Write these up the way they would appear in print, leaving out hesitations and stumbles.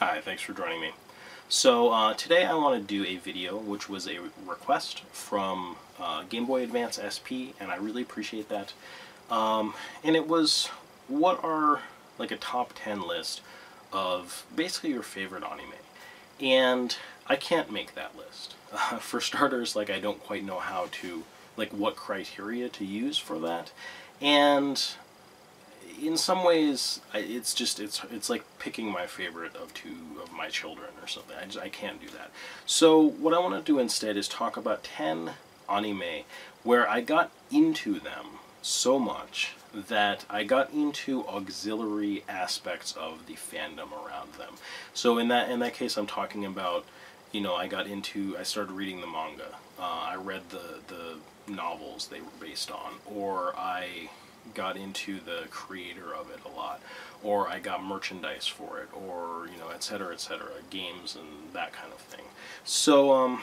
Hi, thanks for joining me. So today I want to do a video which was a request from Game Boy Advance SP, and I really appreciate that. And it was, what are like a top 10 list of basically your favorite anime. And I can't make that list. For starters, like, I don't quite know how to, like, what criteria to use for that. And in some ways, it's like picking my favorite of two of my children or something. I can't do that. So what I want to do instead is talk about 10 anime where I got into them so much that I got into auxiliary aspects of the fandom around them. So in that case, I'm talking about, you know, I started reading the manga. I read the novels they were based on, or I got into the creator of it a lot, or I got merchandise for it, or, you know, etc., games and that kind of thing. So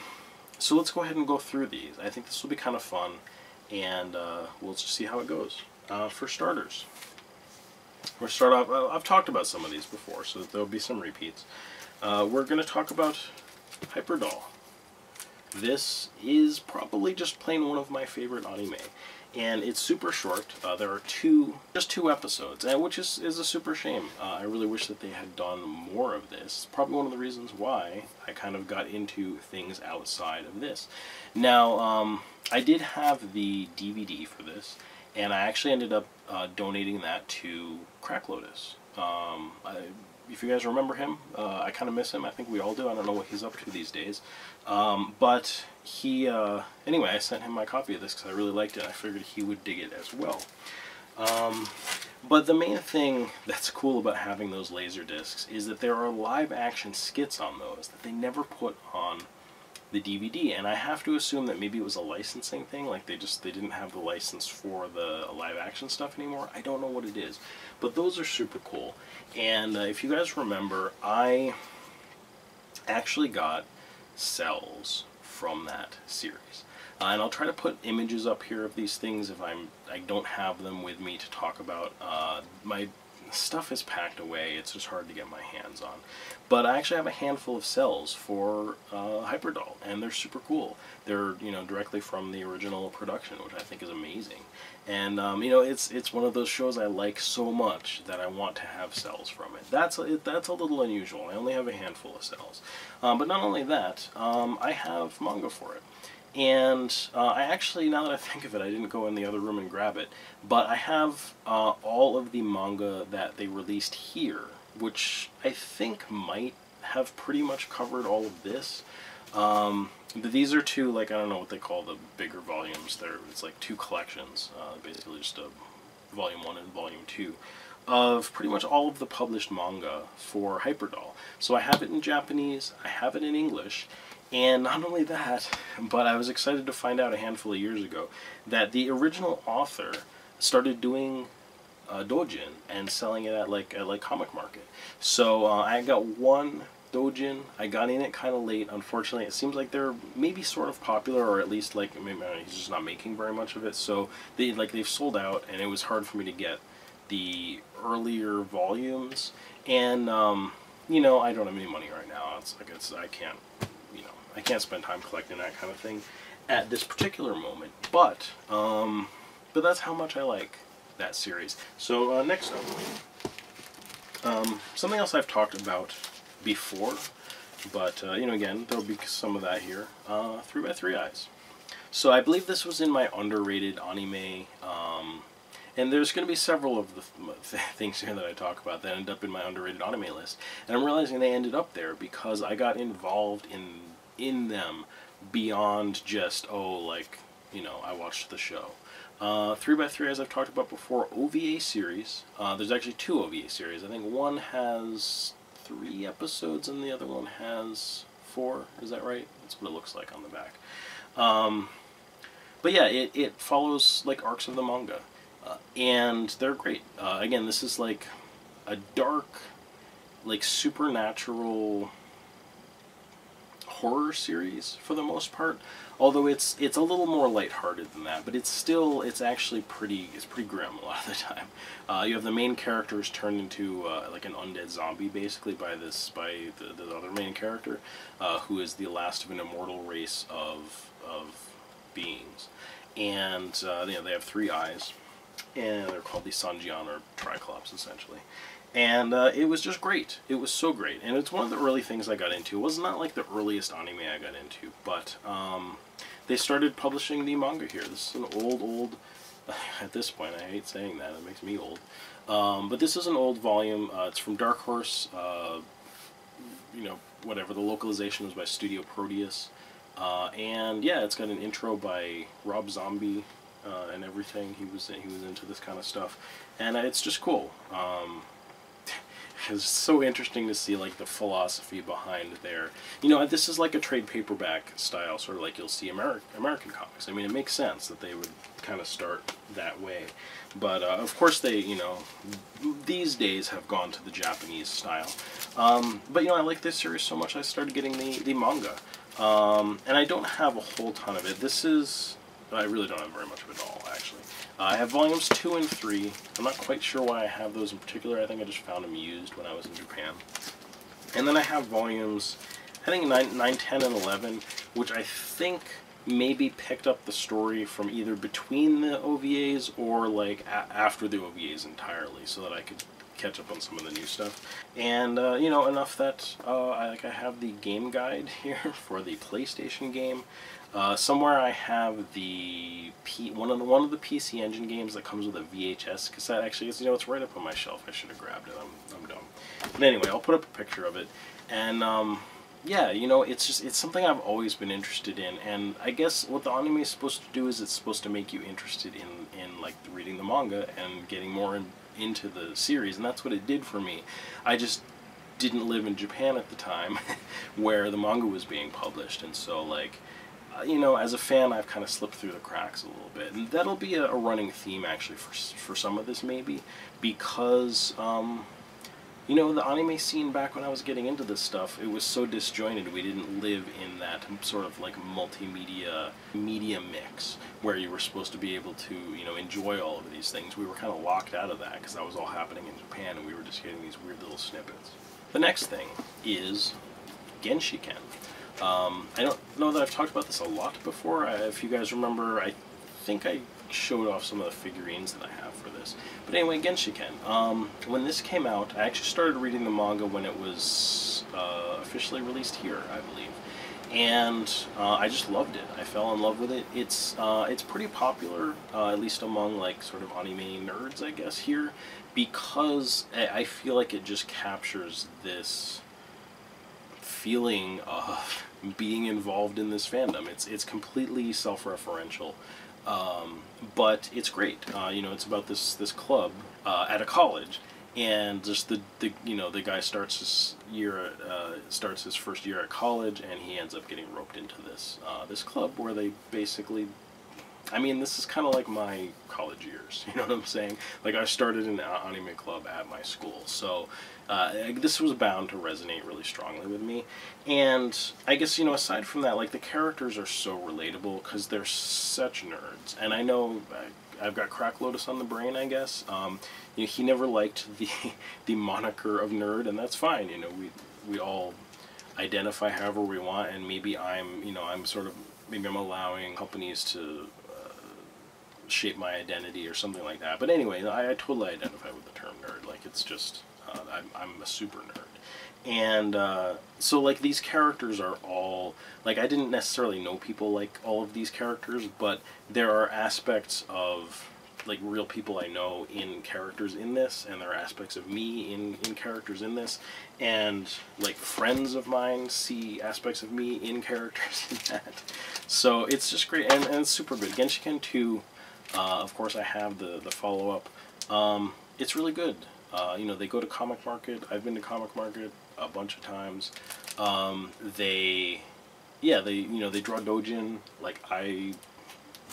so let's go ahead and go through these. I think this will be kind of fun, and we'll just see how it goes. For starters, we'll start off. I've talked about some of these before, so there'll be some repeats. We're going to talk about Hyperdoll. This is probably just plain one of my favorite anime, and it's super short. There are just two episodes, which is a super shame. I really wish that they had done more of this. It's probably one of the reasons why I kind of got into things outside of this. Now, I did have the DVD for this, and I actually ended up donating that to Crack Lotus. If you guys remember him, I kind of miss him. I think we all do. I don't know what he's up to these days. But he, anyway, I sent him my copy of this because I really liked it. I figured he would dig it as well. But the main thing that's cool about having those laser discs is that there are live action skits on those that they never put on the DVD, and I have to assume that maybe it was a licensing thing, like they didn't have the license for the live action stuff anymore. I don't know what it is, but those are super cool. And if you guys remember, I actually got cells from that series, and I'll try to put images up here of these things if I don't have them with me to talk about. My stuff is packed away, it's just hard to get my hands on. But I actually have a handful of cells for Hyperdoll, and they're super cool. They're, you know, directly from the original production, which I think is amazing. And you know, it's one of those shows I like so much that I want to have cells from it. That's a little unusual. I only have a handful of cells. But not only that, I have manga for it. And I actually, now that I think of it, I didn't go in the other room and grab it, but I have all of the manga that they released here, which I think might have pretty much covered all of this. But these are two, like, I don't know what they call the bigger volumes. It's like two collections, basically just a volume 1 and volume 2 of pretty much all of the published manga for Hyperdoll. So I have it in Japanese, I have it in English. And not only that, but I was excited to find out a handful of years ago that the original author started doing doujin and selling it at like Comic Market. So I got one doujin. I got in it kind of late. Unfortunately, it seems like they're maybe sort of popular, or at least like maybe he's just not making very much of it. So they've sold out, and it was hard for me to get the earlier volumes. And you know, I don't have any money right now. I can't spend time collecting that kind of thing at this particular moment, but that's how much I like that series. So next up, something else I've talked about before, but you know, again, there'll be some of that here. 3x3 Eyes. So I believe this was in my underrated anime, and there's going to be several of the things here that I talk about that end up in my underrated anime list, and I'm realizing they ended up there because I got involved in them beyond just, oh, like, you know, I watched the show. 3x3, as I've talked about before, OVA series. There's actually two OVA series. I think one has 3 episodes and the other one has 4. Is that right? That's what it looks like on the back. But yeah, it follows like arcs of the manga, and they're great. Again, this is like a dark, like supernatural horror series for the most part. Although it's a little more lighthearted than that, but it's actually pretty grim a lot of the time. You have the main characters turned into like an undead zombie basically by the other main character, who is the last of an immortal race of beings, and they have 3 eyes, and they're called the Sanjian, or Triclops essentially. And it was just great. It was so great. And it's one of the early things I got into. It was not like the earliest anime I got into, but they started publishing the manga here. This is an old, at this point, I hate saying that, it makes me old. But this is an old volume. It's from Dark Horse. Whatever, the localization was by Studio Proteus. And yeah, it's got an intro by Rob Zombie and everything. He was into this kind of stuff. And it's just cool. It's so interesting to see like the philosophy behind their, this is like a trade paperback style, sort of like you'll see American comics. I mean, it makes sense that they would kind of start that way, but of course they, these days have gone to the Japanese style. But I like this series so much I started getting the manga, and I don't have a whole ton of it. I really don't have very much of it at all, actually. I have volumes 2 and 3. I'm not quite sure why I have those in particular. I think I just found them used when I was in Japan. And then I have volumes, I think 9, 10, and 11, which I think maybe picked up the story from either between the OVAs or like after the OVAs entirely, so that I could catch up on some of the new stuff. And enough that I have the game guide here for the PlayStation game. Somewhere I have the one of the PC Engine games that comes with a VHS cassette. Actually, it's right up on my shelf. I should have grabbed it. I'm dumb. But anyway, I'll put up a picture of it. And yeah, it's something I've always been interested in. And I guess what the anime is supposed to do is it's supposed to make you interested in like reading the manga and getting more into the series. And that's what it did for me. I just didn't live in Japan at the time where the manga was being published, and so like. As a fan, I've kind of slipped through the cracks a little bit, and that'll be a running theme actually for some of this maybe, because the anime scene back when I was getting into this stuff, it was so disjointed. We didn't live in that sort of like multimedia media mix where you were supposed to be able to enjoy all of these things. We were kind of locked out of that because that was all happening in Japan, and we were just getting these weird little snippets. The next thing is Genshiken. I don't know that I've talked about this a lot before. If you guys remember, I think I showed off some of the figurines that I have for this. But anyway, Genshiken. When this came out, I actually started reading the manga when it was officially released here, I believe. And I just loved it. I fell in love with it. It's pretty popular, at least among like sort of anime nerds, I guess, here, because I feel like it just captures this feeling of being involved in this fandom. It's completely self-referential, but it's great. It's about this club at a college, and just the guy starts his first year at college, and he ends up getting roped into this club where they basically. I mean, this is kind of like my college years, you know what I'm saying? Like, I started an anime club at my school, so this was bound to resonate really strongly with me. And I guess, aside from that, like, the characters are so relatable because they're such nerds. And I know I've got Crack Lotus on the brain, I guess. He never liked the moniker of nerd, and that's fine. We all identify however we want, and maybe I'm allowing companies to shape my identity or something like that. But anyway, I totally identify with the term nerd. Like, it's just, I'm a super nerd. And so, like, these characters are all, like, I didn't necessarily know people like all of these characters, but there are aspects of, like, real people I know in characters in this, and there are aspects of me in characters in this, and, like, friends of mine see aspects of me in characters in that. So it's just great, and it's super good. Genshiken 2, of course, I have the follow-up. It's really good. They go to Comic Market. I've been to Comic Market a bunch of times. They draw doujin. Like, I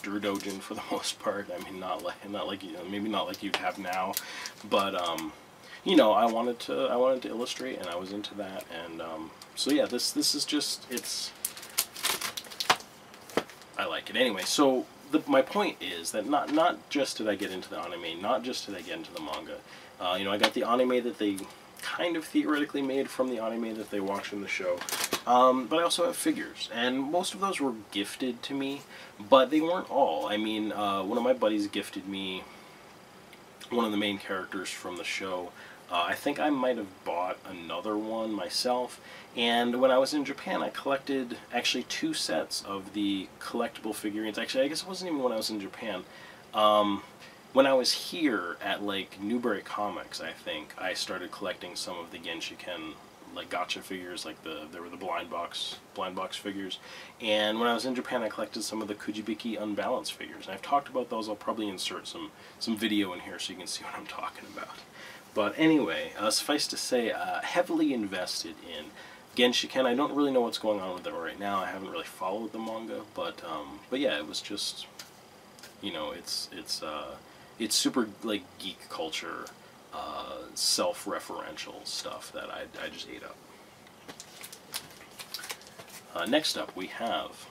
drew doujin for the most part. I mean, not like maybe not like you'd have now, but you know, I wanted to illustrate, and I was into that, and so yeah, this is just, I like it anyway. So my point is that not just did I get into the anime, not just did I get into the manga. You know, I got the anime that they kind of theoretically made from the anime that they watched in the show. But I also have figures, and most of those were gifted to me, but they weren't all. I mean, one of my buddies gifted me one of the main characters from the show. I think I might have bought another one myself, and when I was in Japan I collected actually 2 sets of the collectible figurines. Actually, I guess it wasn't even when I was in Japan. When I was here at like Newbury Comics, I think, I started collecting some of the Genshiken like gotcha figures, like there were the blind box figures. And when I was in Japan, I collected some of the Kujibiki Unbalanced figures. And I've talked about those. I'll probably insert some video in here so you can see what I'm talking about. But anyway, suffice to say, heavily invested in Genshiken. I don't really know what's going on with it right now. I haven't really followed the manga, but yeah, it was just, you know, it's super like geek culture, self-referential stuff that I just ate up. Next up, we have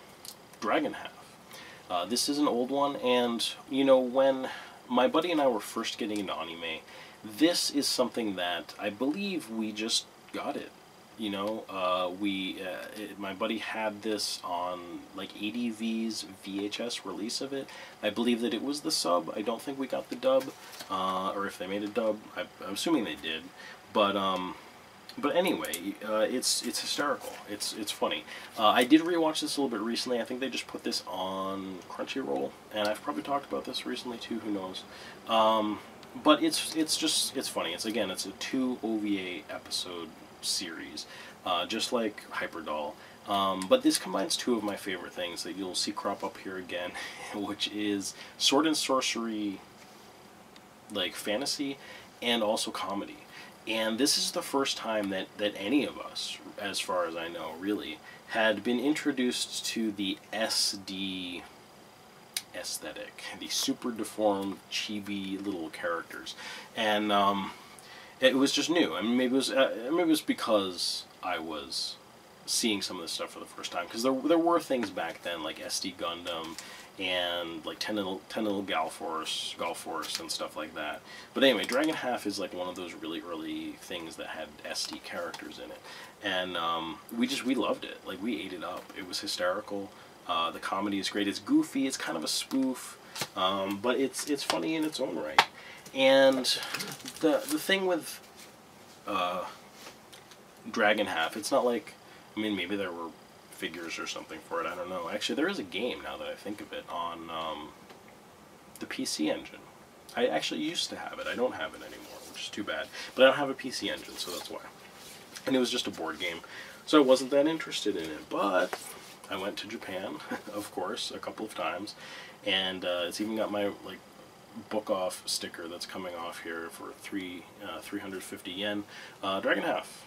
Dragon Half. This is an old one, and you know, when my buddy and I were first getting into anime, this is something that I believe we just got it. You know, my buddy had this on like ADV's VHS release of it. I believe that it was the sub. I don't think we got the dub, or if they made a dub, I'm assuming they did. But anyway, it's hysterical. It's funny. I did rewatch this a little bit recently. I think they just put this on Crunchyroll, and I've probably talked about this recently too. Who knows? But it's funny. It's a 2 OVA episode series, just like Hyperdoll. But this combines 2 of my favorite things that you'll see crop up here again, which is sword and sorcery, like fantasy, and also comedy. And this is the first time that any of us, as far as I know, really, had been introduced to the SD aesthetic, the super deformed, chibi little characters, and it was just new. I mean, maybe it was because I was seeing some of this stuff for the first time, because there were things back then like SD Gundam and like Ten Little Gal Force and stuff like that. But anyway, Dragon Half is like one of those really early things that had SD characters in it, and we loved it. Like, we ate it up. It was hysterical. The comedy is great. It's goofy. It's kind of a spoof, but it's funny in its own right. And the thing with Dragon Half, it's not like, I mean, maybe there were figures or something for it. I don't know. Actually, there is a game, now that I think of it, on the PC Engine. I actually used to have it. I don't have it anymore, which is too bad. But I don't have a PC Engine, so that's why. And it was just a board game, so I wasn't that interested in it. But I went to Japan, of course, a couple of times, and it's even got my like book off sticker that's coming off here for 350 yen. Dragon Half,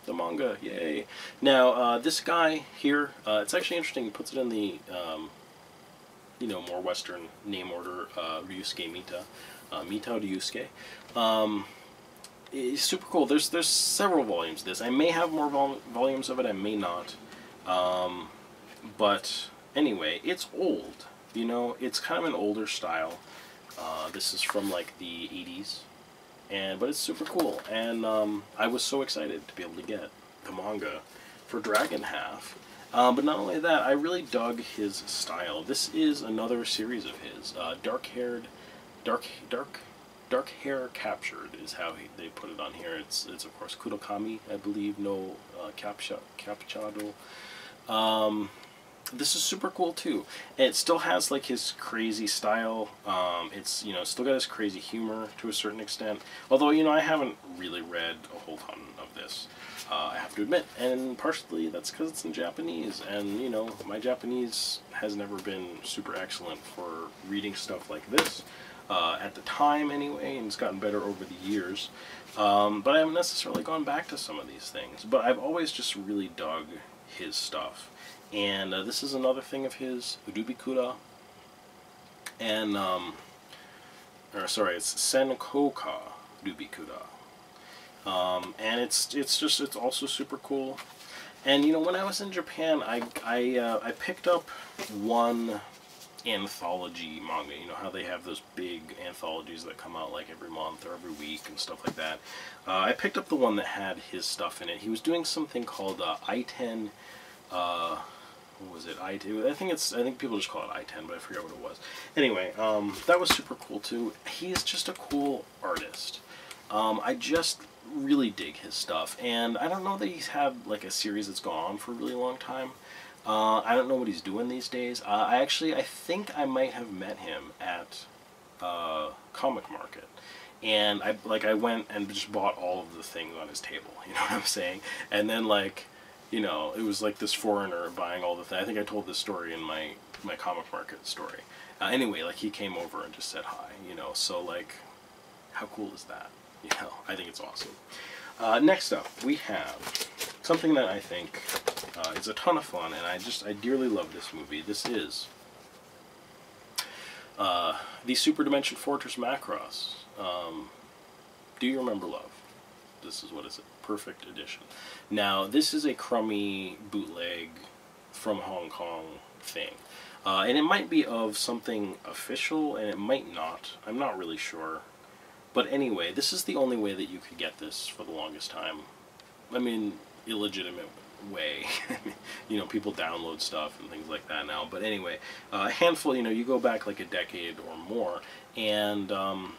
the manga, yay! Now this guy here, it's actually interesting. He puts it in the you know, more Western name order, Ryusuke Mita, Mita Ryusuke. It's super cool. There's several volumes of this. I may have more volumes of it. I may not. But anyway, it's old. You know, it's kind of an older style. This is from like the 80s, but it's super cool. And I was so excited to be able to get the manga for Dragon Half. But not only that, I really dug his style. This is another series of his. Dark Hair Captured is how they put it on here. It's of course Kurokami, I believe, no Capchado. This is super cool too. And it still has like his crazy style. It's, you know, still got his crazy humor to a certain extent. Although, you know, I haven't really read a whole ton of this, I have to admit, and partially that's because it's in Japanese, and you know, my Japanese has never been super excellent for reading stuff like this. At the time anyway, and it's gotten better over the years. But I haven't necessarily gone back to some of these things. But I've always just really dug his stuff. And this is another thing of his, Rubikura. And, or sorry, it's Senkoka Rubikura. And it's also super cool. And you know, when I was in Japan, I picked up one anthology manga. You know how they have those big anthologies that come out like every month or every week and stuff like that. I picked up the one that had his stuff in it. He was doing something called I-10. What was it? I think people just call it I-10, but I forget what it was. Anyway, that was super cool too. He's just a cool artist. I just really dig his stuff, and I don't know that he's had like a series that's gone on for a really long time. I don't know what he's doing these days. I think I might have met him at Comic Market, and I went and just bought all of the things on his table. You know what I'm saying? And then like, you know, it was like this foreigner buying all the things. I think I told this story in my Comic Market story. Anyway, like he came over and just said hi. You know, so like, how cool is that? You know, I think it's awesome. Next up, we have something that I think is a ton of fun, and I dearly love this movie. This is the Super Dimension Fortress Macross. Do You Remember Love? This is, what is it? Perfect Edition. Now, this is a crummy bootleg from Hong Kong thing. And it might be of something official, and it might not. I'm not really sure. But anyway, this is the only way that you could get this for the longest time. I mean, illegitimate way. You know, people download stuff and things like that now. But anyway, a handful, you know, you go back like a decade or more, and,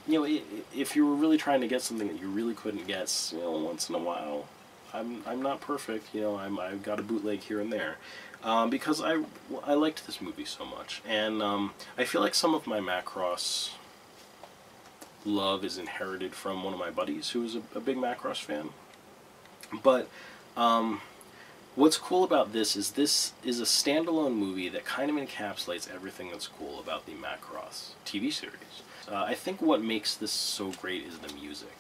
you know, if you were really trying to get something that you really couldn't get, you know, once in a while, I'm not perfect, you know, I've got a bootleg here and there. Because I liked this movie so much. And I feel like some of my Macross love is inherited from one of my buddies who is a big Macross fan. But what's cool about this is a standalone movie that kind of encapsulates everything that's cool about the Macross TV series. I think what makes this so great is the music.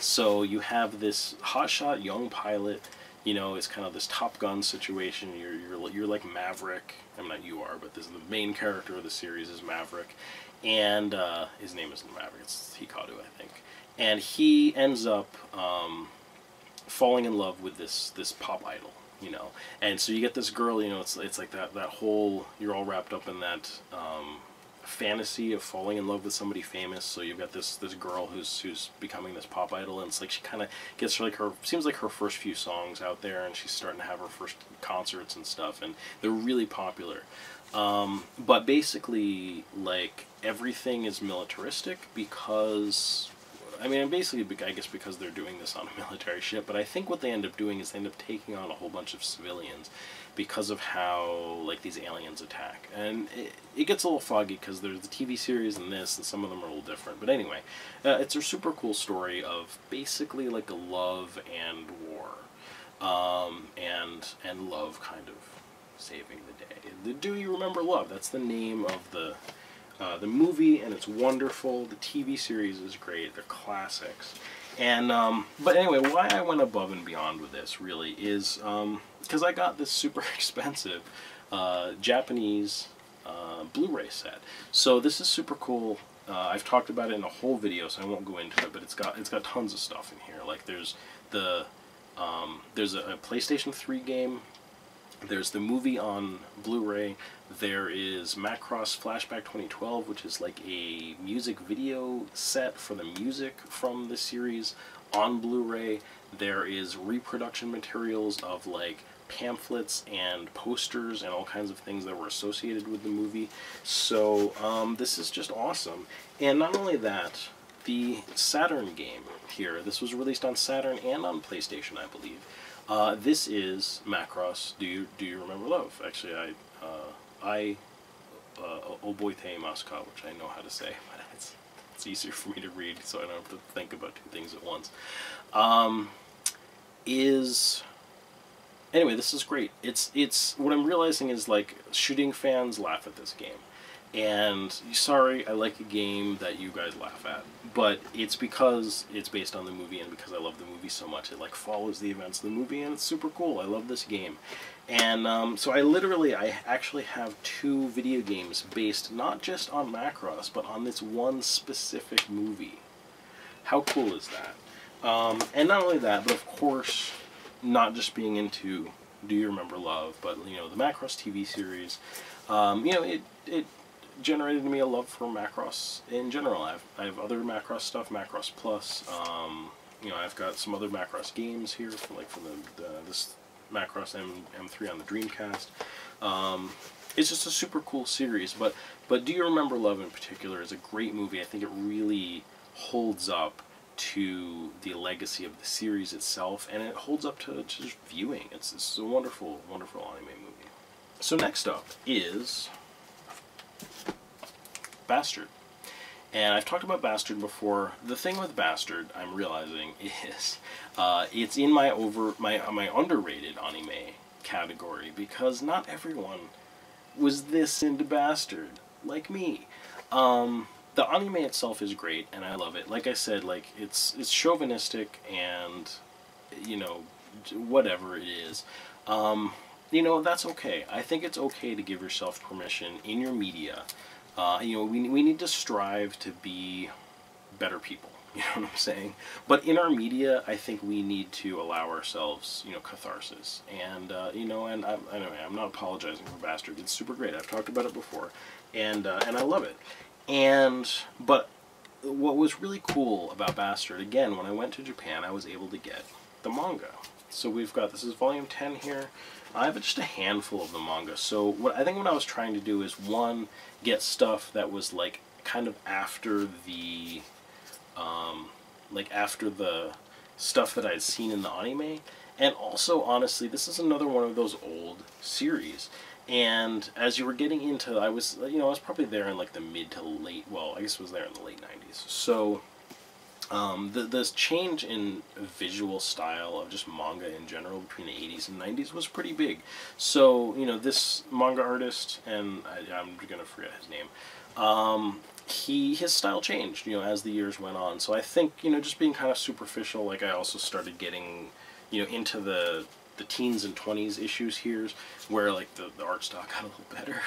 So you have this hotshot young pilot, you know, it's kind of this Top Gun situation. You're like Maverick. I mean, not you are, but this is the main character of the series is Maverick. And his name isn't Maverick, it's Hikaru, I think. And he ends up falling in love with this pop idol, you know. And so you get this girl, you know, it's like that whole, you're all wrapped up in that fantasy of falling in love with somebody famous. So you've got this girl who's becoming this pop idol, and it's like she kind of gets like seems like her first few songs out there, and she's starting to have her first concerts and stuff, and they're really popular. But basically, like, everything is militaristic because, I mean, basically, I guess because they're doing this on a military ship, but I think what they end up doing is they end up taking on a whole bunch of civilians because of how, like, these aliens attack. And it gets a little foggy because there's the TV series and this, and some of them are a little different. But anyway, it's a super cool story of basically, like, a love and war, and love kind of saving the day. Do You Remember Love? That's the name of the movie, and it's wonderful. The TV series is great. They're classics. And but anyway, why I went above and beyond with this really is because I got this super expensive Japanese Blu-ray set. So this is super cool. I've talked about it in a whole video, so I won't go into it. But it's got tons of stuff in here. Like there's a PlayStation 3 game. There's the movie on Blu-ray. There is Macross Flashback 2012, which is like a music video set for the music from the series on Blu-ray. There is reproduction materials of like pamphlets and posters and all kinds of things that were associated with the movie. So this is just awesome. And not only that, the Saturn game here, this was released on Saturn and on PlayStation, I believe. This is Macross Do You Remember Love? Actually, Oboite Masuka, which I know how to say, but it's easier for me to read, so I don't have to think about two things at once. Anyway, this is great. It's what I'm realizing is, like, shooting fans laugh at this game. And sorry, I like a game that you guys laugh at, but it's because it's based on the movie and because I love the movie so much. It like follows the events of the movie, and it's super cool. I love this game. And so I actually have two video games based not just on Macross, but on this one specific movie. How cool is that? And not only that, but of course, not just being into Do You Remember Love, but you know, the Macross TV series. You know, it generated me a love for Macross in general. I have other Macross stuff, Macross Plus. You know, I've got some other Macross games here for this Macross M3 on the Dreamcast. It's just a super cool series, but Do You Remember Love in particular is a great movie. I think it really holds up to the legacy of the series itself, and it holds up to just viewing. It's a wonderful, wonderful anime movie. So next up is Bastard. And I've talked about Bastard before. The thing with Bastard, I'm realizing, is it's in my underrated anime category, because not everyone was this into Bastard like me. The anime itself is great, and I love it. Like I said, like it's chauvinistic, and you know, whatever it is, you know, that's okay. I think it's okay to give yourself permission in your media. You know, we need to strive to be better people. You know what I'm saying? But in our media, I think we need to allow ourselves, you know, catharsis. And you know, and anyway, I'm not apologizing for Bastard. It's super great. I've talked about it before, and I love it. But what was really cool about Bastard, again, when I went to Japan, I was able to get the manga. So we've got, this is volume 10 here. I have just a handful of the manga. So I think what I was trying to do is, one, get stuff that was like kind of after the stuff that I'd seen in the anime. And also, honestly, this is another one of those old series. And as you were getting into, I was probably there in like the mid to late, well, I guess it was there in the late 90s. So the change in visual style of just manga in general between the 80s and 90s was pretty big. So, you know, this manga artist, and I'm going to forget his name, his style changed, you know, as the years went on. So I think, you know, just being kind of superficial, like I also started getting, you know, into the teens and 20s issues here, where like the art style got a little better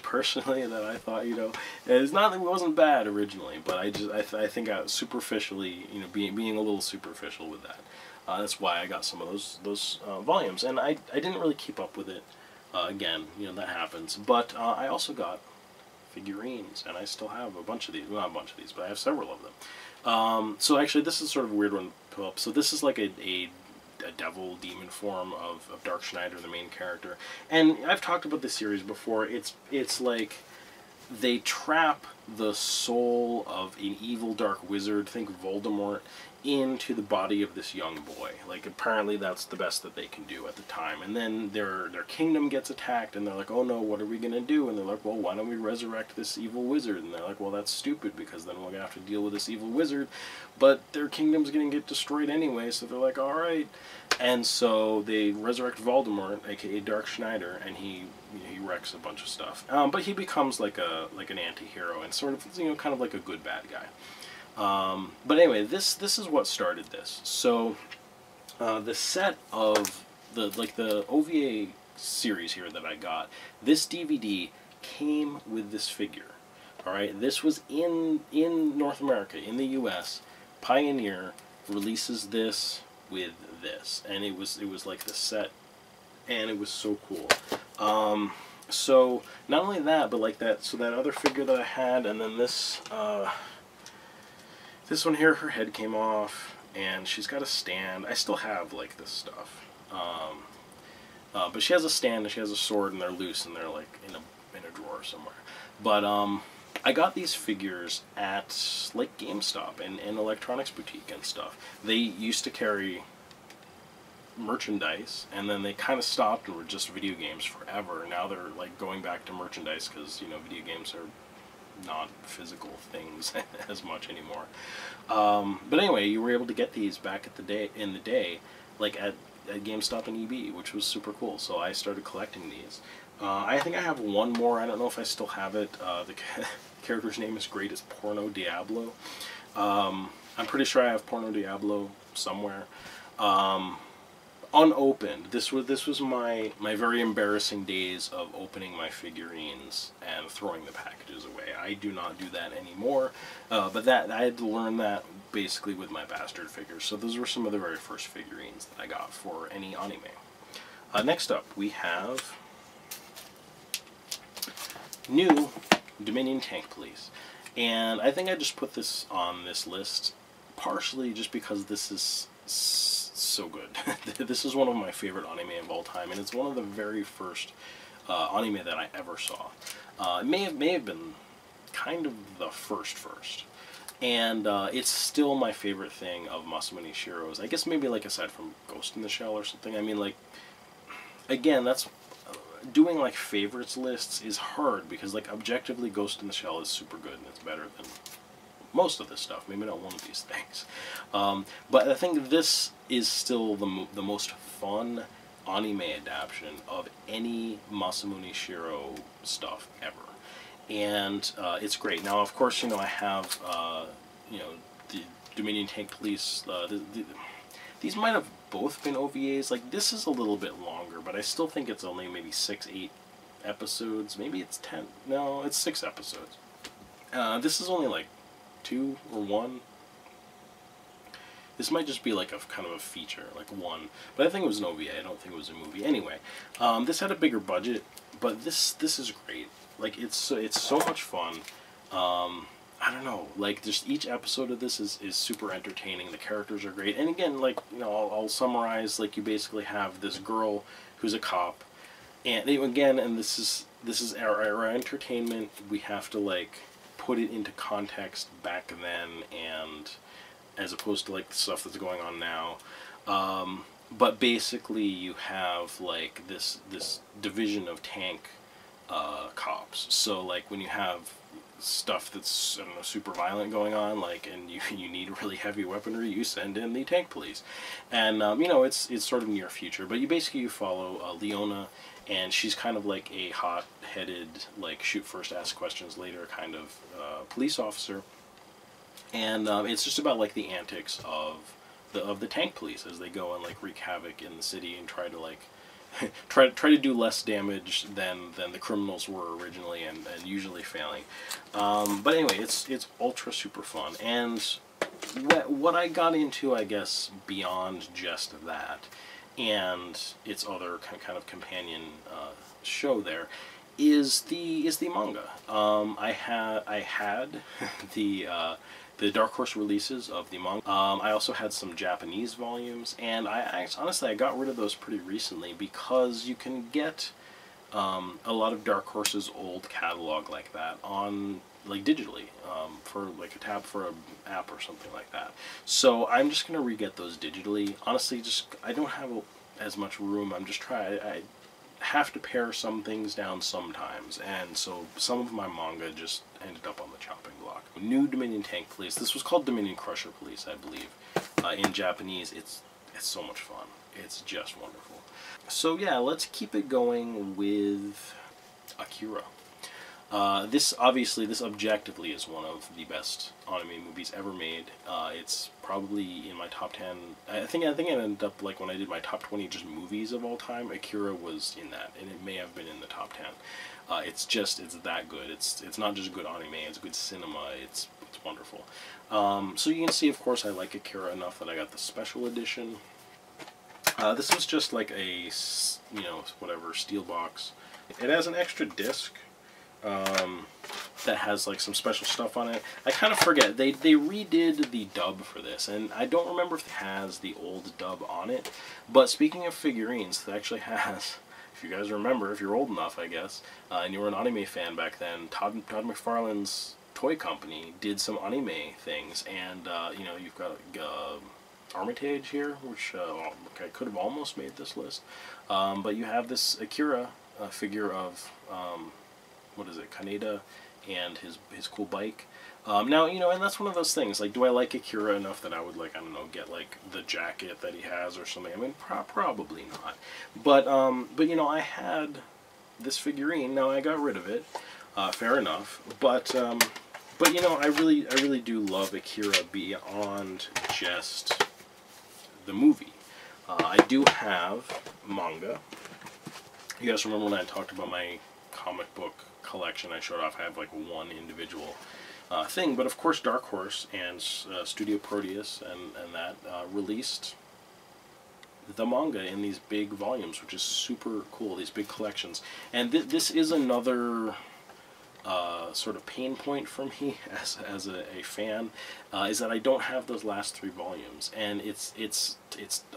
personally, than I thought. You know, it's not that it wasn't bad originally, but I think I was superficially, you know, being a little superficial with that. That's why I got some of those volumes, and I didn't really keep up with it. Again, you know, that happens. But I also got figurines, and I still have a bunch of these. Well, not a bunch of these, but I have several of them. So actually, this is sort of a weird one to pull up. So this is like a devil demon form of Dark Schneider, the main character. And I've talked about this series before. It's like they trap the soul of an evil dark wizard, think Voldemort, into the body of this young boy. Like, apparently that's the best that they can do at the time. And then their kingdom gets attacked, and they're like, oh no, what are we gonna do? And they're like, well, why don't we resurrect this evil wizard? And they're like, well, that's stupid, because then we're gonna have to deal with this evil wizard. But their kingdom's gonna get destroyed anyway, so they're like, alright. And so they resurrect Voldemort, aka Dark Schneider, and he wrecks a bunch of stuff. But he becomes like an anti-hero, and sort of, you know, kind of like a good bad guy. But anyway, this is what started this. So the set of the OVA series here that I got, this DVD came with this figure. All right, this was in North America, in the U.S. Pioneer releases this with this, and it was like the set, and it was so cool. So not only that, but like that, so that other figure that I had, and then this this one here, her head came off, and she's got a stand. I still have like this stuff, but she has a stand and she has a sword, and they're loose, and they're like in a drawer somewhere. But I got these figures at like GameStop and electronics boutique and stuff. They used to carry merchandise, and then they kind of stopped and were just video games forever. Now they're like going back to merchandise, because, you know, video games are not physical things as much anymore. But anyway, you were able to get these back in the day, like at GameStop and EB, which was super cool. So I started collecting these. I think I have one more. I don't know if I still have it. The character's name is Great as Porno Diablo. I'm pretty sure I have Porno Diablo somewhere. Unopened. This was my very embarrassing days of opening my figurines and throwing the packages away. I do not do that anymore. But I had to learn that basically with my bastard figures. So those were some of the very first figurines that I got for any anime. Next up, we have new Dominion Tank Police. And I think I just put this on this list partially just because this is so good. This is one of my favorite anime of all time, and it's one of the very first anime that I ever saw. It may have been kind of the first. And it's still my favorite thing of Masamune Shiro's. I guess maybe like aside from Ghost in the Shell or something. I mean, like, again, that's doing like favorites lists is hard because like objectively Ghost in the Shell is super good and it's better than most of this stuff. Maybe not one of these things. But I think this is still the most fun anime adaptation of any Masamune Shiro stuff ever. And it's great. Now, of course, you know, I have, you know, the Dominion Tank Police. These might have both been OVAs. Like, this is a little bit longer, but I still think it's only maybe 6-8 episodes. Maybe it's 10. No, it's 6 episodes. This is only like 2 or 1. This might just be like a kind of a feature, like 1. But I think it was an OVA. I don't think it was a movie. Anyway, this had a bigger budget, but this is great. Like, it's so much fun. I don't know, like, just each episode of this is super entertaining. The characters are great. And again, like, you know, I'll summarize, like, you basically have this girl who's a cop. And again, and this is our entertainment. We have to, like, put it into context back then, and as opposed to, like, the stuff that's going on now. But basically you have, like, this division of tank cops. So, like, when you have stuff that's, I don't know, super violent going on, like, and you need really heavy weaponry, you send in the tank police. And, you know, it's sort of near future, but you follow Leona, and she's kind of like a hot-headed, like, shoot first, ask questions later kind of police officer. And it's just about, like, the antics of the tank police as they go and, like, wreak havoc in the city and try to, like, try to do less damage than the criminals were originally, and usually failing. But anyway, it's ultra super fun. And what I got into, I guess, beyond just that, and its other kind of companion show there, is the manga. I had the Dark Horse releases of the manga. I also had some Japanese volumes, and honestly I got rid of those pretty recently because you can get a lot of Dark Horse's old catalog like that on, like, digitally, for like a tab for an app or something like that. So I'm just gonna re-get those digitally. Honestly, I don't have as much room. I have to pare some things down sometimes, and so some of my manga just ended up on the chopping block. New Dominion Tank Police. This was called Dominion Crusher Police, I believe. In Japanese, it's so much fun. It's just wonderful. So yeah, let's keep it going with Akira. This objectively is one of the best anime movies ever made. It's probably in my top 10. I think I ended up, like, when I did my top 20 just movies of all time, Akira was in that, and it may have been in the top 10. It's that good. It's not just good anime, it's good cinema. It's wonderful. So you can see, of course, I like Akira enough that I got the special edition. This was just like a, you know, whatever, steel box. It has an extra disc that has, like, some special stuff on it. I kind of forget. They redid the dub for this, and I don't remember if it has the old dub on it. But speaking of figurines, it actually has, if you guys remember, if you're old enough, I guess, and you were an anime fan back then, Todd McFarlane's toy company did some anime things, and, you know, you've got Armitage here, which I could have almost made this list. But you have this Akira figure of, what is it, Kaneda, and his cool bike. Now, you know, and that's one of those things, like, do I like Akira enough that I would, like, I don't know, get, like, the jacket that he has or something? I mean, probably not. But, you know, I had this figurine. Now, I got rid of it, fair enough. But, you know, I really do love Akira beyond just the movie. I do have manga. You guys remember when I talked about my comic book collection I showed off? I have, like, one individual thing. But of course, Dark Horse and Studio Proteus and that released the manga in these big volumes, which is super cool. These big collections, and this is another sort of pain point for me as a fan, is that I don't have those last 3 volumes, and it's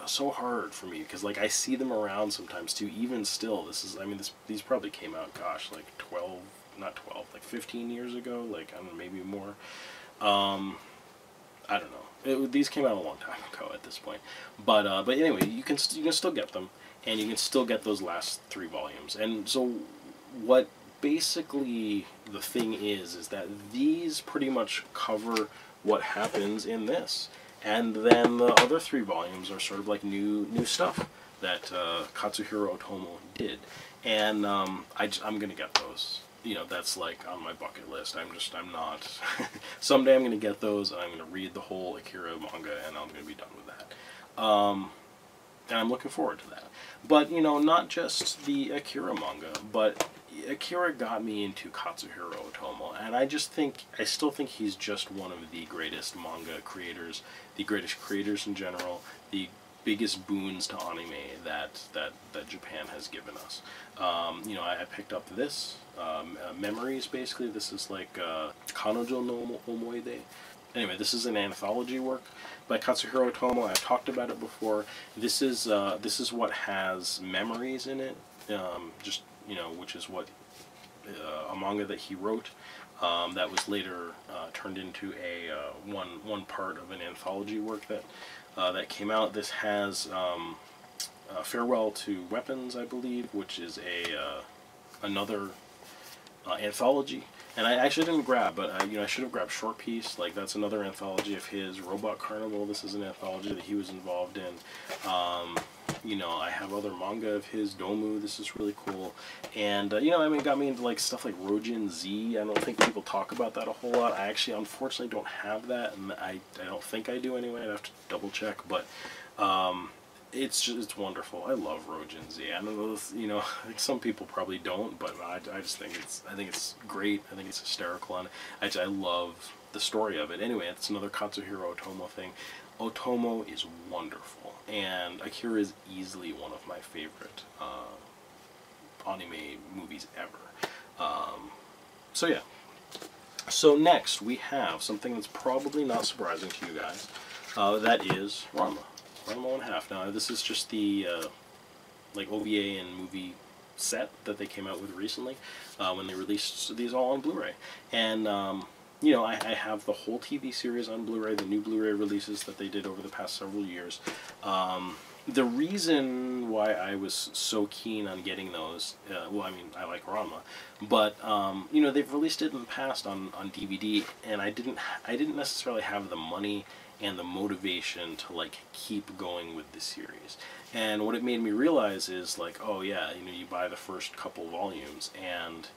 so hard for me because like I see them around sometimes too. Even still, these probably came out, gosh, like 15 years ago, like I don't know, maybe more. I don't know. These came out a long time ago at this point, but anyway, you can still get them, and you can still get those last 3 volumes. And so what basically the thing is that these pretty much cover what happens in this, and then the other 3 volumes are sort of like new stuff that Katsuhiro Otomo did, and I'm gonna get those. You know, that's like on my bucket list. I'm not. Someday I'm gonna get those, and I'm gonna read the whole Akira manga, and I'm gonna be done with that. And I'm looking forward to that. But you know, not just the Akira manga, but Akira got me into Katsuhiro Otomo, and I still think he's just one of the greatest manga creators, the greatest creators in general, the biggest boons to anime that Japan has given us. You know, I picked up this, Memories, basically. This is like Kanojo no Omoide. Anyway, this is an anthology work by Katsuhiro Otomo. I've talked about it before. This is what has Memories in it, just, you know, which is what a manga that he wrote that was later turned into a one part of an anthology work that came out. This has Farewell to Weapons, I believe, which is another anthology. And I actually didn't grab, but I should have grabbed Short Piece. Like, that's another anthology of his. Robot Carnival, this is an anthology that he was involved in. You know, I have other manga of his. Domu, this is really cool. And, you know, I mean, it got me into, like, stuff like Rojin Z. I don't think people talk about that a whole lot. I actually, unfortunately, don't have that, and I don't think I do anyway. I'd have to double check, but it's wonderful. I love Rojin Z. I don't know, you know, some people probably don't, but I just think it's great. I think it's hysterical, and I love the story of it. Anyway, it's another Katsuhiro Otomo thing. Otomo is wonderful, and Akira is easily one of my favorite anime movies ever. So yeah. So next we have something that's probably not surprising to you guys. That is Ranma. Ranma 1/2. Now this is just the like OVA and movie set that they came out with recently when they released these all on Blu-ray. And you know, I have the whole TV series on Blu-ray, the new Blu-ray releases that they did over the past several years. The reason why I was so keen on getting those, well, I mean, I like Ranma, but you know, they've released it in the past on DVD, and I didn't necessarily have the money and the motivation to like keep going with the series. And what it made me realize is like, oh yeah, you know, you buy the first couple volumes, and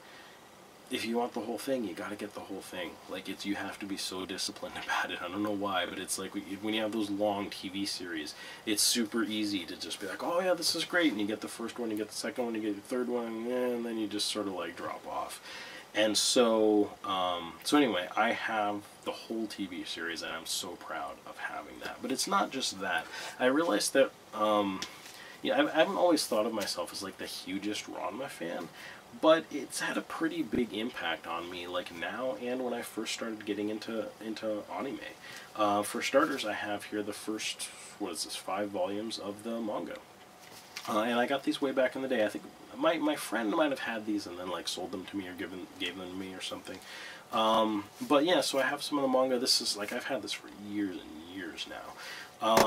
if you want the whole thing, you gotta get the whole thing. Like, you have to be so disciplined about it. I don't know why, but it's like when you have those long TV series, it's super easy to just be like, oh yeah, this is great, and you get the first one, you get the second one, you get the third one, and then you just sort of like drop off. And so, so anyway, I have the whole TV series, and I'm so proud of having that. But it's not just that. I realized that, yeah, I haven't always thought of myself as like the hugest Ranma fan, but it's had a pretty big impact on me, like now and when I first started getting into anime. For starters, I have here the first, what is this, 5 volumes of the manga. And I got these way back in the day. I think my friend might have had these and then like sold them to me or gave them to me or something. But yeah, so I have some of the manga. This is like, I've had this for years and years now.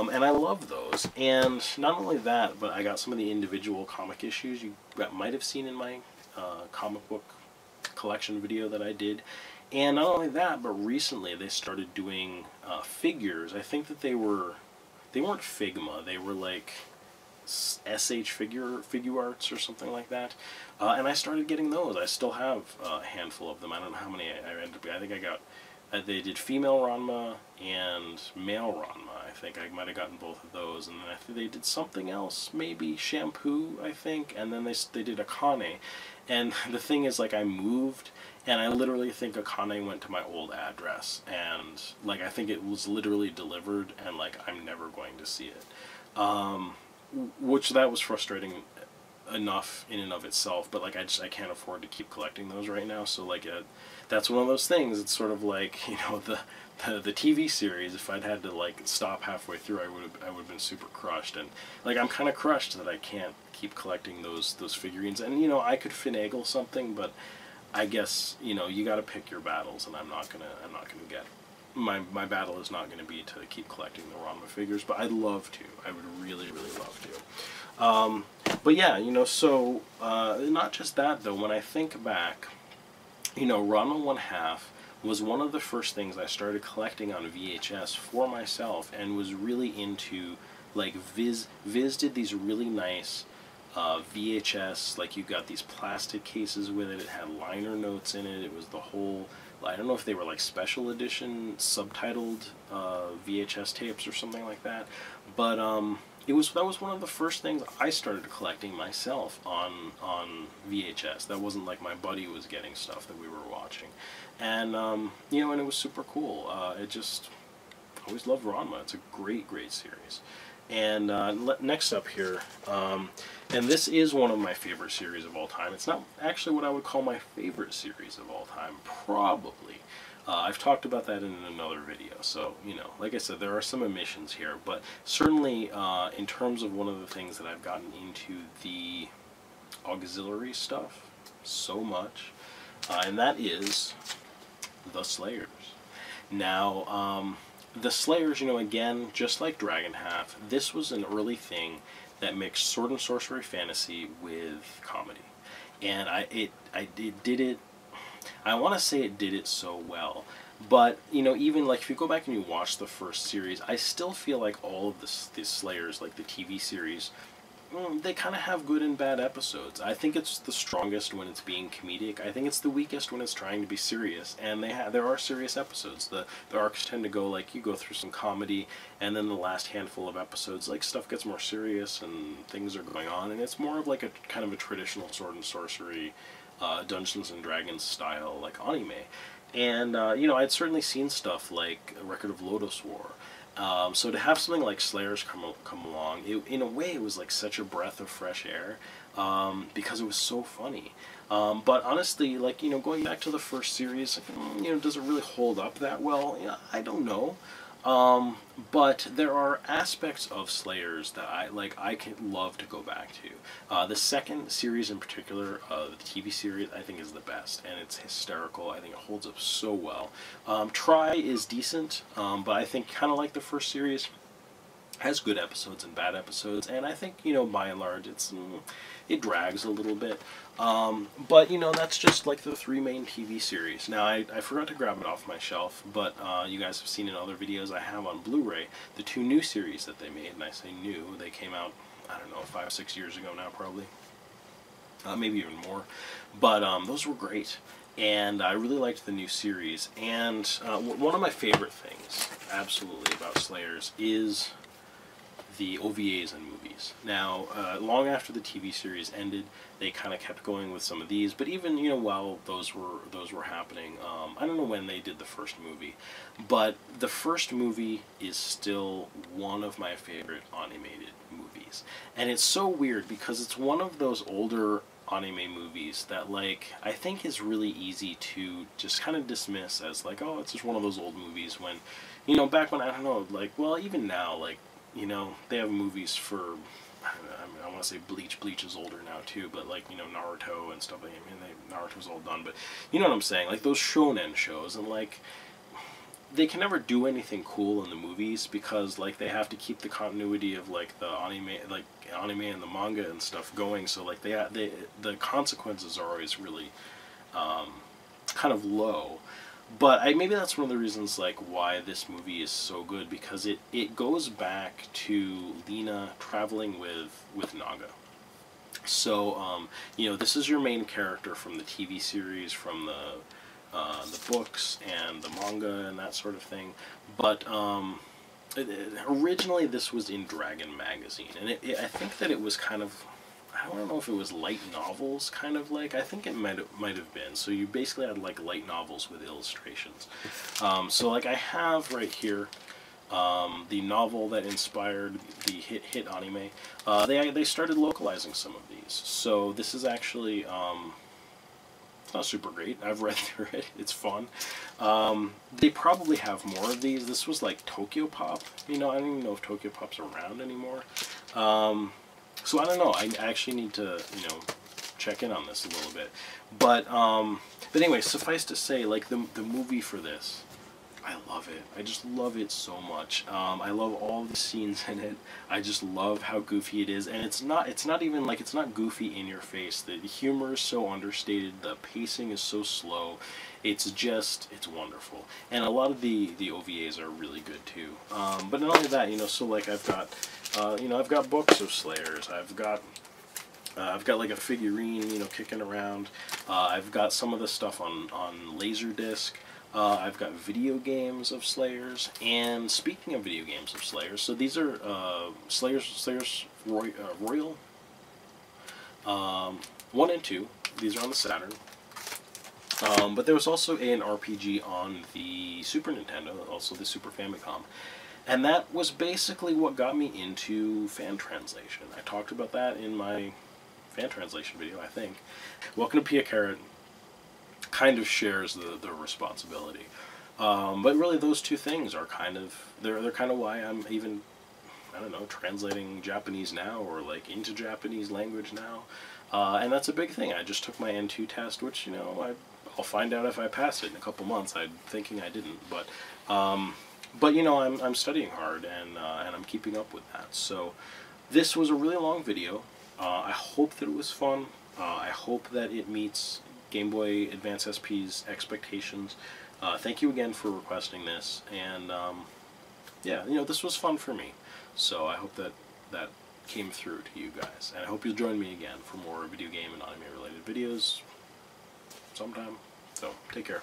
And I love those. And not only that, but I got some of the individual comic issues you might have seen in my comic book collection video that I did. And not only that, but recently they started doing figures. I think that they weren't Figma. They were like SH figure arts or something like that, and I started getting those. I still have a handful of them. I don't know how many I think I got. They did female Ranma and male Ranma. I think I might have gotten both of those, and then I think they did something else, maybe Shampoo, I think, and then they did Akane. And the thing is, like, I moved, and I literally think Akane went to my old address, and like I think it was literally delivered, and like I'm never going to see it, which that was frustrating enough in and of itself, but like I can't afford to keep collecting those right now. So like that's one of those things. It's sort of like, you know, the TV series. If I'd had to like stop halfway through, I would have been super crushed. And like I'm kind of crushed that I can't keep collecting those figurines. And you know, I could finagle something, but I guess, you know, you got to pick your battles, and I'm not gonna get. My battle is not going to be to keep collecting the Ranma figures, but I'd love to. I would really, really love to. But yeah, you know, so not just that though. When I think back, you know, Ranma 1/2 was one of the first things I started collecting on VHS for myself, and was really into, like, Viz did these really nice VHS, like you got these plastic cases with it. It had liner notes in it. It was the whole, I don't know if they were like special edition subtitled VHS tapes or something like that, but that was one of the first things I started collecting myself on VHS. That wasn't like my buddy was getting stuff that we were watching, and you know, and it was super cool. It just, I always loved Ranma. It's a great series. And next up here, and this is one of my favorite series of all time. It's not actually what I would call my favorite series of all time, probably. I've talked about that in another video, so, you know, like I said, there are some omissions here, but certainly in terms of one of the things that I've gotten into the auxiliary stuff so much, and that is the Slayers. Now, the Slayers, you know, again, just like Dragon Half, this was an early thing that mixed sword and sorcery fantasy with comedy, and it did it. I want to say it did it so well, but you know, even like if you go back and you watch the first series, I still feel like all of the Slayers, like the TV series, they kind of have good and bad episodes. I think it's the strongest when it's being comedic. I think it's the weakest when it's trying to be serious. And there are serious episodes. The arcs tend to go, like, you go through some comedy, and then the last handful of episodes, like, stuff gets more serious and things are going on, and it's more of like a kind of a traditional sword and sorcery, Dungeons and Dragons style, like, anime. And you know, I'd certainly seen stuff like A Record of Lodoss War. So to have something like Slayers come along, in a way it was like such a breath of fresh air, because it was so funny. But honestly, like, you know, going back to the first series, you know, does it really hold up that well? Yeah, I don't know. But there are aspects of Slayers that I can love to go back to. The second series in particular, the TV series, I think is the best, and it's hysterical. I think it holds up so well. Try is decent, but I think kind of like the first series, has good episodes and bad episodes, and I think, you know, by and large, it drags a little bit. But, you know, that's just like the three main TV series. Now, I forgot to grab it off my shelf, but you guys have seen in other videos I have on Blu-ray the two new series that they made, and I say new, they came out, I don't know, 5-6 years ago now, probably. Maybe even more. But those were great, and I really liked the new series. And one of my favorite things, absolutely, about Slayers is the OVAs and movies. Now, long after the TV series ended, they kind of kept going with some of these, but even, you know, while those were happening, I don't know when they did the first movie, but the first movie is still one of my favorite animated movies. And it's so weird because it's one of those older anime movies that, like, I think is really easy to just kind of dismiss as like, oh, it's just one of those old movies, when, you know, back when, I don't know, like, well, even now, like, you know, they have movies for, I want to say Bleach. Bleach is older now too, but like, you know, Naruto and stuff like that. I mean, Naruto's all done, but you know what I'm saying? Like those shonen shows, and like, they can never do anything cool in the movies because like they have to keep the continuity of like the anime and the manga and stuff going. So like the consequences are always really kind of low. But maybe that's one of the reasons, like, why this movie is so good, because it goes back to Lena traveling with Naga. So, you know, this is your main character from the TV series, from the books and the manga and that sort of thing. But originally this was in Dragon magazine, and I think that it was kind of, I don't know if it was light novels, kind of like. I think it might have been. So you basically had like light novels with illustrations. So like I have right here the novel that inspired the hit anime. They started localizing some of these. So this is actually it's not super great. I've read through it. It's fun. They probably have more of these. This was like Tokyo Pop. You know, I don't even know if Tokyo Pop's around anymore. So I don't know. I actually need to, you know, check in on this a little bit. But anyway, suffice to say, like the movie for this, I love it. I just love it so much. I love all the scenes in it. I just love how goofy it is, and it's not even like, it's not goofy in your face. The humor is so understated. The pacing is so slow. It's wonderful. And a lot of the OVAs are really good too. But not only that, you know, so like I've got books of Slayers. I've got like a figurine, you know, kicking around. I've got some of the stuff on Laserdisc. I've got video games of Slayers, and speaking of video games of Slayers, so these are Slayers Royal 1 and 2. These are on the Saturn. But there was also an RPG on the Super Nintendo, also the Super Famicom. And that was basically what got me into fan translation. I talked about that in my fan translation video, I think. Welcome to Pia Carrot kind of shares the responsibility. But really those two things are kind of, they're kind of why I'm even, I don't know, translating Japanese now, or like into Japanese language now. And that's a big thing. I just took my N2 test, which, you know, I'll find out if I pass it in a couple months. I'm thinking I didn't, but you know, I'm studying hard, and I'm keeping up with that. So this was a really long video. I hope that it was fun. I hope that it meets Game Boy Advance SP's expectations. Thank you again for requesting this, and yeah, you know, this was fun for me. So I hope that came through to you guys, and I hope you'll join me again for more video game and anime related videos sometime. So take care.